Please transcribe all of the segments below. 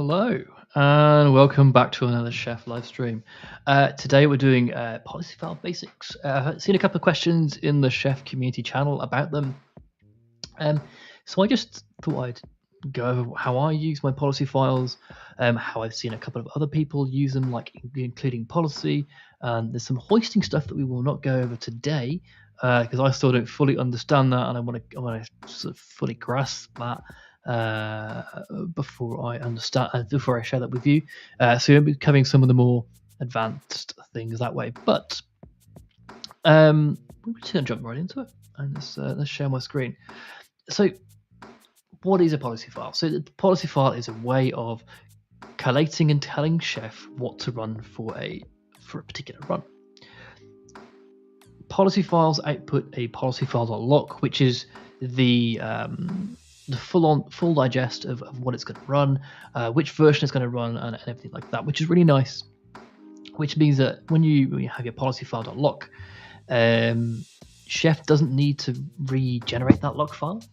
Hello, and welcome back to another Chef live stream. Today we're doing Policyfile basics. I've seen a couple of questions in the Chef community channel about them. So I just thought I'd go over how I use my policy files, how I've seen a couple of other people use them, like including policy. And there's some hoisting stuff that we will not go over today because I still don't fully understand that, and I want to sort of fully grasp that before I share that with you. So we'll be covering some of the more advanced things that way. But we're just going to jump right into it, and let's share my screen. So what is a policy file? So the policy file is a way of collating and telling Chef what to run for a particular run. Policy files output a policy file.lock, which is the full digest of what it's going to run, which version it's going to run, and everything like that, which is really nice. Which means that when you have your policy file.lock, Chef doesn't need to regenerate that lock file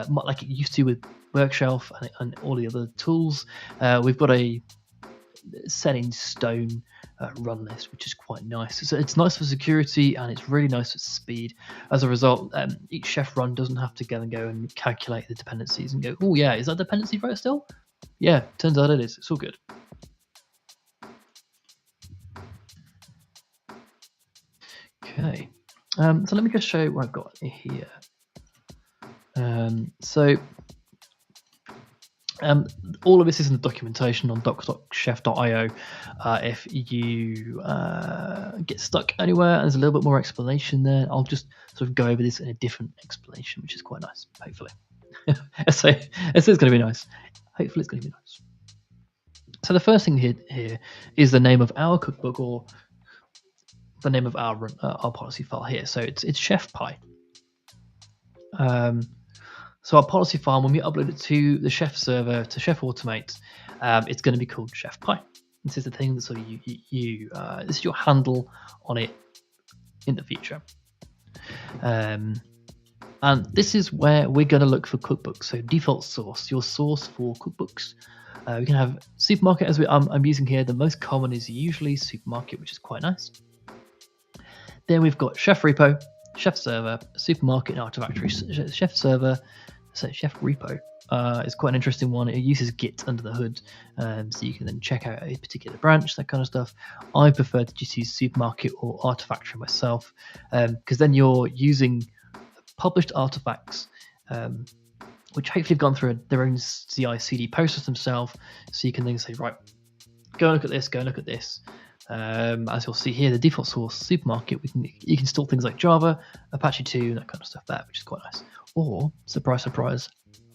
like it used to with Workshelf and all the other tools. We've got a set in stone run list, which is quite nice. So it's nice for security, and it's really nice for speed. As a result, each Chef run doesn't have to go and calculate the dependencies and go, oh yeah, is that dependency right still? Yeah, turns out it is. It's all good. Okay, so let me just show you what I've got here. All of this is in the documentation on docs.chef.io. If you get stuck anywhere and there's a little bit more explanation there, I'll just sort of go over this in a different explanation, which is quite nice, hopefully. So it's going to be nice. Hopefully it's going to be nice. So the first thing here is the name of our cookbook, or the name of our policy file here. So it's Chef Pie. So our policy file, when we upload it to the Chef server, to Chef Automate, it's going to be called Chef Pie. This is the thing that sort of this is your handle on it in the future. And this is where we're going to look for cookbooks. So default source, your source for cookbooks. We can have supermarket as I'm using here. The most common is usually supermarket, which is quite nice. Then we've got Chef Repo, Chef Server, Supermarket, and Artifactory. Chef Server, so Chef Repo is quite an interesting one. It uses Git under the hood, so you can then check out a particular branch, that kind of stuff. I prefer to just use Supermarket or Artifactory myself, because then you're using published artifacts, which hopefully have gone through their own CI/CD process themselves, so you can then say, right, go and look at this, go and look at this. As you'll see here, the default source Supermarket, you can install things like Java, Apache 2, that kind of stuff there, which is quite nice. Or, surprise, surprise,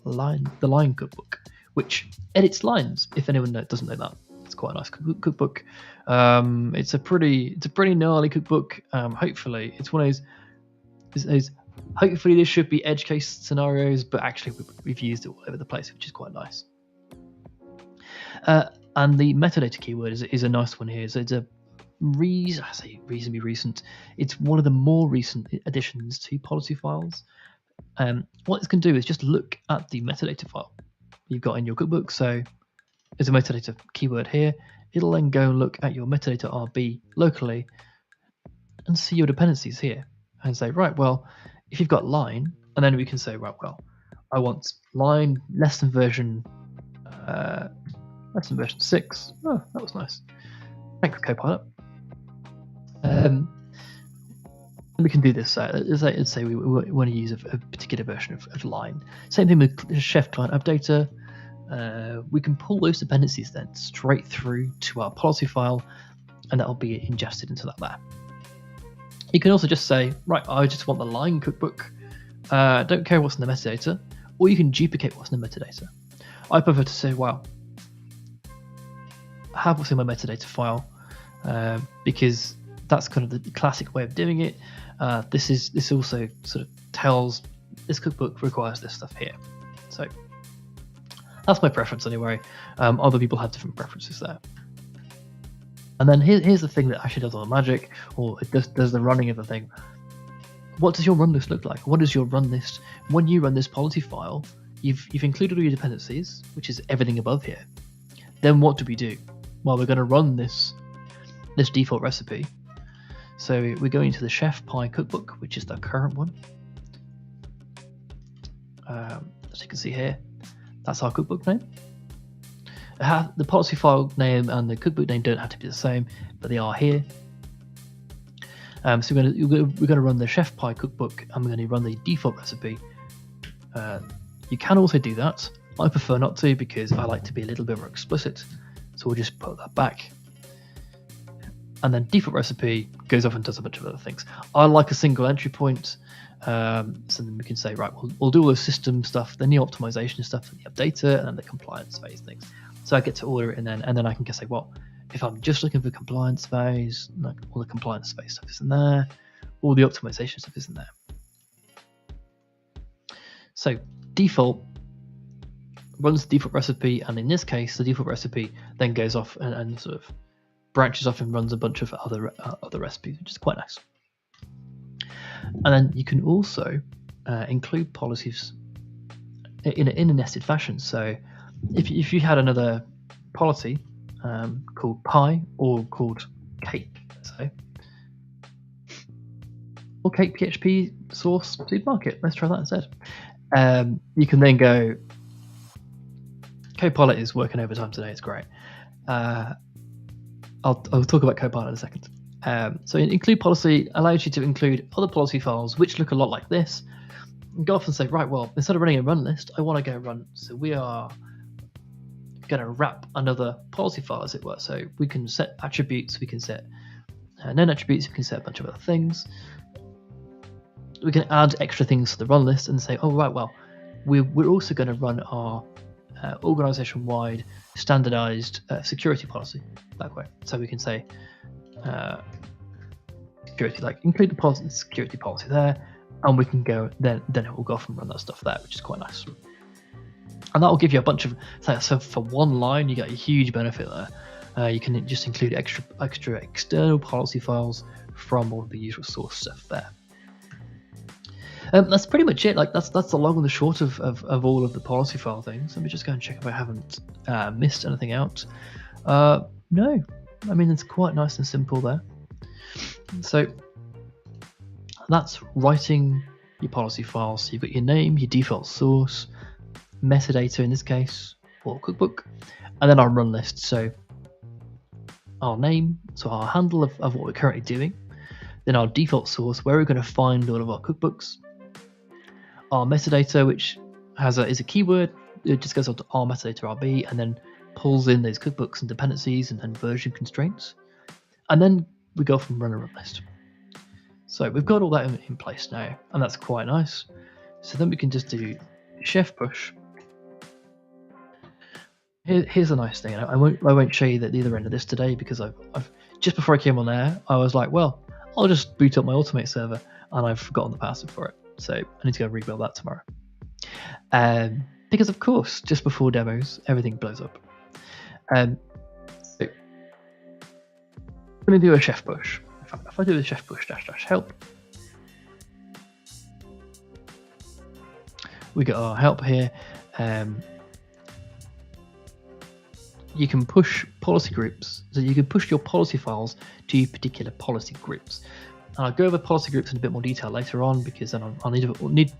the Line cookbook, which edits lines. If anyone doesn't know that, it's quite a nice cookbook. It's a pretty gnarly cookbook. Hopefully, it's one of those. Hopefully, this should be edge case scenarios, but actually, we've used it all over the place, which is quite nice. And the metadata keyword is a nice one here. So it's I say reasonably recent. It's one of the more recent additions to policy files. What it's going to do is just look at the metadata file you've got in your cookbook. So there's a metadata keyword here. It'll then go and look at your metadata RB locally and see your dependencies here and say, right, well, if you've got line, and then we can say, right, well, I want line less than version 6. Oh, that was nice. Thanks, Copilot. We can do this. Let's say we want to use a particular version of line. Same thing with Chef Client Updater. We can pull those dependencies then straight through to our policy file, and that'll be ingested into that there. You can also just say, right, I just want the line cookbook. Don't care what's in the metadata, or you can duplicate what's in the metadata. I prefer to say, well, have what's in my metadata file, because that's kind of the classic way of doing it. This also sort of tells this cookbook requires this stuff here. So that's my preference anyway. Other people have different preferences there. And then here's the thing that actually does all the magic, or it does the running of the thing. What does your run list look like? What is your run list? When you run this policy file, you've included all your dependencies, which is everything above here. then what do we do? Well, we're going to run this default recipe. So we're going to the Chef Pie cookbook, which is the current one. As you can see here, that's our cookbook name. The policy file name and the cookbook name don't have to be the same, but they are here. So we're going to run the Chef Pie cookbook, and we're going to run the default recipe. You can also do that. I prefer not to because I like to be a little bit more explicit. So we'll just put that back. And then default recipe goes off and does a bunch of other things. I like a single entry point. So then we can say, right, we'll do all the system stuff, the new optimization stuff, and the updater, and then the compliance phase things. So I get to order it, and then I can say, well, if I'm just looking for compliance phase, like all the compliance phase stuff is in there, all the optimization stuff is in there. So default runs the default recipe, and in this case, the default recipe then goes off and sort of branches off and runs a bunch of other recipes, which is quite nice. And then you can also include policies in a nested fashion. So if you had another policy called pie or called cake, let's say, or cake PHP source supermarket, let's try that instead. You can then go, Copilot is working overtime today, it's great. I'll talk about Copilot in a second. So include policy allows you to include other policy files which look a lot like this. And go off and say, right, well, instead of running a run list, I want to go run. So we are going to wrap another policy file, as it were. So we can set attributes, we can set known attributes, we can set a bunch of other things. We can add extra things to the run list and say, oh, right, well, we're also going to run our organization-wide standardized security policy that way. So we can say security, like include the security policy there, and we can go then it will go off and run that stuff there, which is quite nice. And that will give you a bunch of, so for one line you get a huge benefit there. You can just include extra external policy files from all of the usual source stuff there. That's pretty much it. Like that's the long and the short of all of the policy file things. Let me just go and check if I haven't missed anything out. No, I mean, it's quite nice and simple there. So that's writing your policy files. So you've got your name, your default source, metadata in this case, or cookbook, and then our run list. So our name, so our handle of what we're currently doing, then our default source, where we're going to find all of our cookbooks, our metadata, which is a keyword. It just goes up to our metadata RB and then pulls in those cookbooks and dependencies and version constraints. And then we go off and run a run list. So we've got all that in place now, and that's quite nice. So then we can just do chef push. Here's a nice thing. I won't show you the other end of this today because I've just before I came on air, I was like, well, I'll just boot up my Automate server, and I've forgotten the password for it. So I need to go rebuild that tomorrow. Because of course, just before demos, everything blows up. So I'm going to do a chef push. If I do a chef push -- help, we got our help here. You can push policy groups, so you can push your policy files to particular policy groups. And I'll go over policy groups in a bit more detail later on, because then I'll need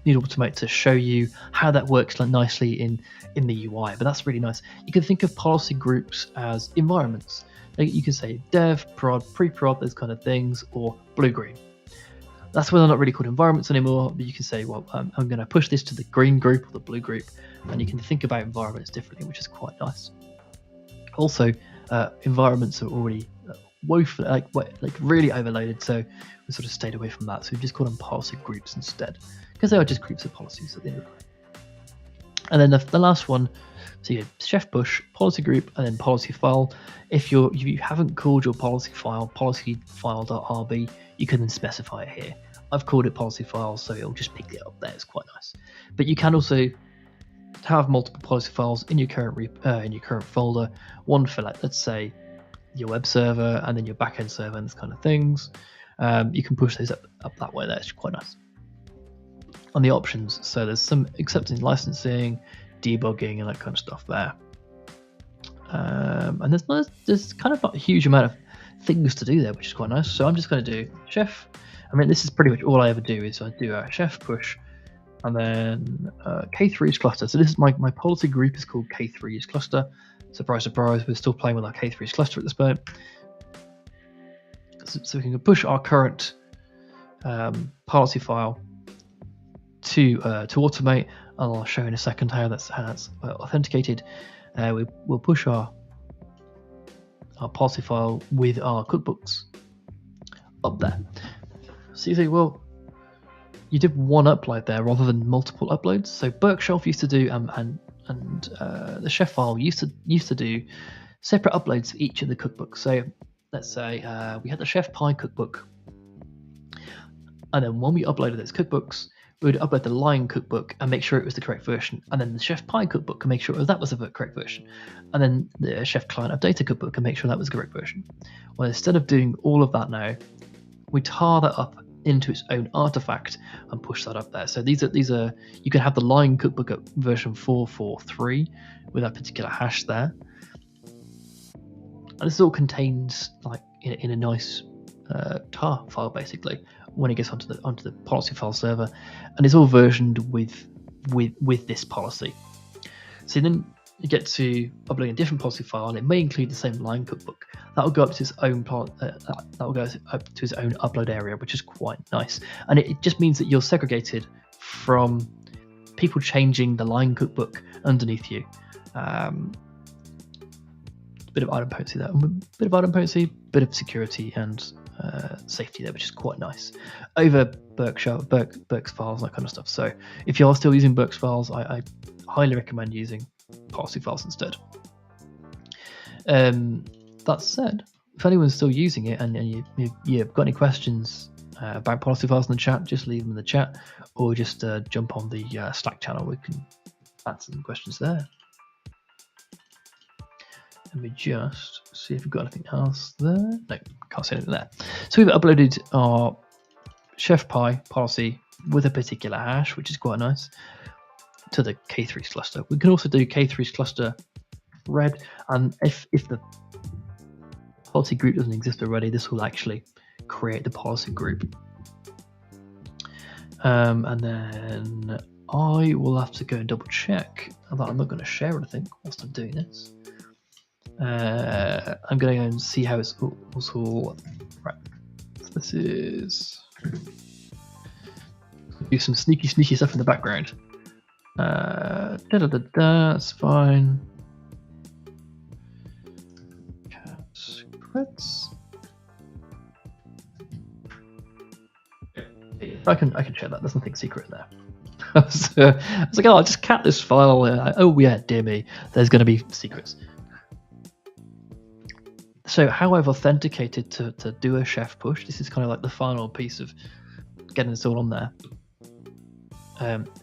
Automate to show you how that works nicely in the UI. But that's really nice. You can think of policy groups as environments. Like you can say dev, prod, pre-prod, those kind of things, or blue-green. That's why they're not really called environments anymore, but you can say, well, I'm going to push this to the green group or the blue group, and you can think about environments differently, which is quite nice. Also, environments are already woefully, like really overloaded, so we sort of stayed away from that. So we just call them policy groups instead, because they are just groups of policies at the end of the day. And then the last one, so you chef push, policy group, and then policy file. If you haven't called your policy file policyfile.rb, you can then specify it here. I've called it policy file, so it'll just pick it up there. It's quite nice. But you can also have multiple policy files in your current folder. One for, like, let's say your web server, and then your backend server, and this kind of things. You can push those up that way there. It's quite nice. On the options, so there's some accepting licensing, debugging, and that kind of stuff there. And there's kind of not a huge amount of things to do there, which is quite nice. So I'm just going to do chef. I mean, this is pretty much all I ever do is I do a chef push, and then K3 is cluster. So this is my policy group is called K3 is cluster. Surprise, surprise, we're still playing with our K3 is cluster at this point. So we can push our current policy file to automate, and I'll show in a second how that's authenticated. We'll push our policy file with our cookbooks up there. So you think, well, you did one upload there rather than multiple uploads. So Berkshelf used to do and the chef file used to do separate uploads for each of the cookbooks. So let's say we had the Chef Pie cookbook, and then when we uploaded those cookbooks, we would upload the Lion cookbook and make sure it was the correct version, and then the Chef Pie cookbook and make sure that was the correct version, and then the Chef Client Updater cookbook and make sure that was the correct version. Well, instead of doing all of that now, we tar that up into its own artifact and push that up there. So these are you can have the Lion cookbook at version 443 with that particular hash there, and this all contains like in a nice tar file basically when it gets onto the Policyfile server, and it's all versioned with this policy. So then you get to uploading a different policy file, and it may include the same Lion cookbook. That will go up to its own upload area, which is quite nice. And it just means that you're segregated from people changing the Lion cookbook underneath you. Bit of item potency there, bit of security and safety there, which is quite nice over Burke's files, that kind of stuff. So if you are still using Burke's files, I highly recommend using Policyfiles instead. That said, if anyone's still using it and you've got any questions about Policyfiles in the chat, just leave them in the chat, or just jump on the Slack channel. We can answer some questions there. Let me just see if we've got anything else there. No, can't see anything there. So we've uploaded our Chef Pie policy with a particular hash, which is quite nice, to the K3's cluster. We can also do K3's cluster red, and if the policy group doesn't exist already, this will actually create the policy group. And then I will have to go and double check that I'm not going to share anything whilst I'm doing this. I'm going to go and see how it's all right. So this is do some sneaky stuff in the background. That's fine. Secrets. I can check that. There's nothing secret in there. So, I was like, oh, I'll just cat this file. Oh yeah, dear me, there's going to be secrets. So how I've authenticated to do a chef push, this is kind of like the final piece of getting this all on there.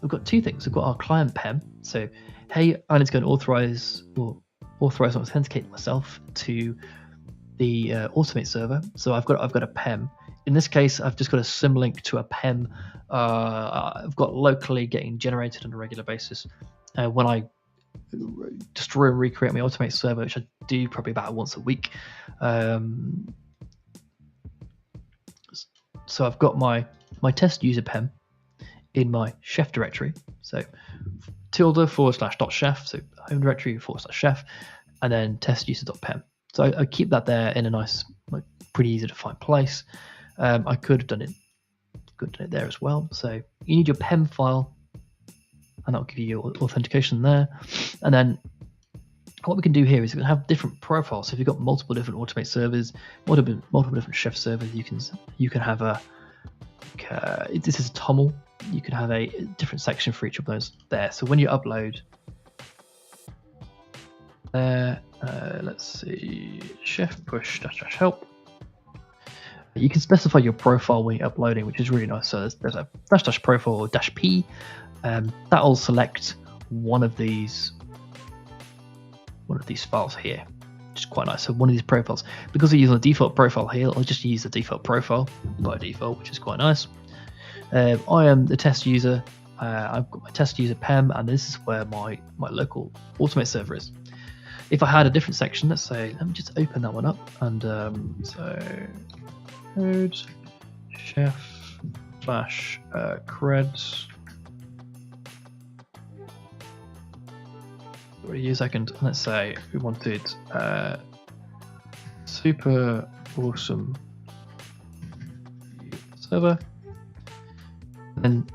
We've got two things. We've got our client PEM. So, hey, I need to go and authorize and authenticate myself to the Automate server. So I've got a PEM. In this case, I've just got a symlink to a PEM I've got locally getting generated on a regular basis. When I destroy and recreate my Automate server, which I do probably about once a week. So I've got my test user PEM in my chef directory. So ~/.chef, so home directory /chef, and then test user.pem. So I keep that there in a nice, like, pretty easy to find place. I could have done it there as well. So you need your PEM file, and that'll give you your authentication there. And then what we can do here is we can have different profiles. So if you've got multiple different Automate servers, multiple different chef servers, you can have a this is a TOML. You can have a different section for each of those there. So when you upload there, let's see, chef push --help. You can specify your profile when you're uploading, which is really nice. So there's a /profile or -p. That'll select one of these files here, which is quite nice. So one of these profiles, because we're using the default profile here, I'll just use the default profile by default, which is quite nice. I am the test user. I've got my test user PEM, and this is where my local Automate server is. if I had a different section, let's say, let me just open that one up, and so code chef slash creds. Wait a second. Let's say we wanted super awesome server, and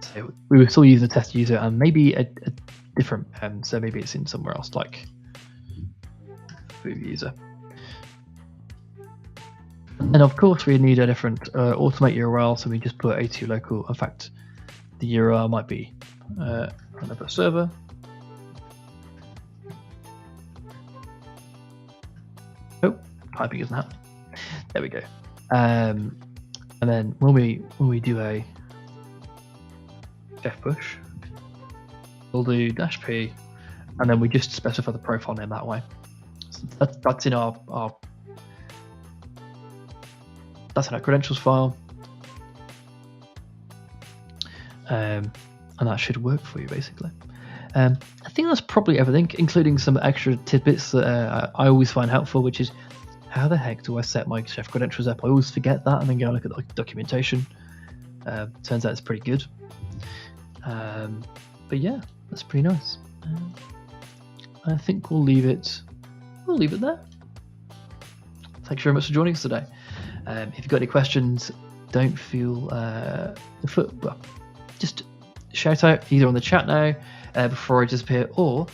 so we will still use the test user and maybe a different so maybe it's in somewhere else like food user. And of course we need a different automate URL, so we just put a2 local. In fact, the URL might be another server. Oh, typing isn't happening. There we go. And then when we do a chef push, we'll do -p, and then we just specify the profile name that way. So that's in our credentials file, and that should work for you basically. I think that's probably everything, including some extra tidbits that I always find helpful, which is how the heck do I set my chef credentials up? I always forget that and then go look at the documentation. Turns out it's pretty good. But yeah, that's pretty nice. I think we'll leave it there. Thanks very much for joining us today. If you've got any questions, don't feel just shout out either on the chat now before I disappear, or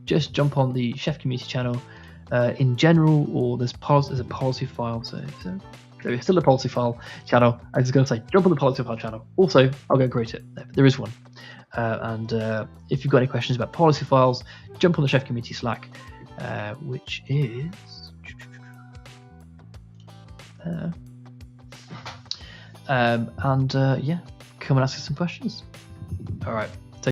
just jump on the Chef Community channel in general, or there's a Policyfile. So there's still a Policyfile channel. I was going to say jump on the Policyfile channel. Also, I'll go create it. There is one. And if you've got any questions about Policyfiles, jump on the Chef Community Slack, which is yeah, come and ask us some questions. All right.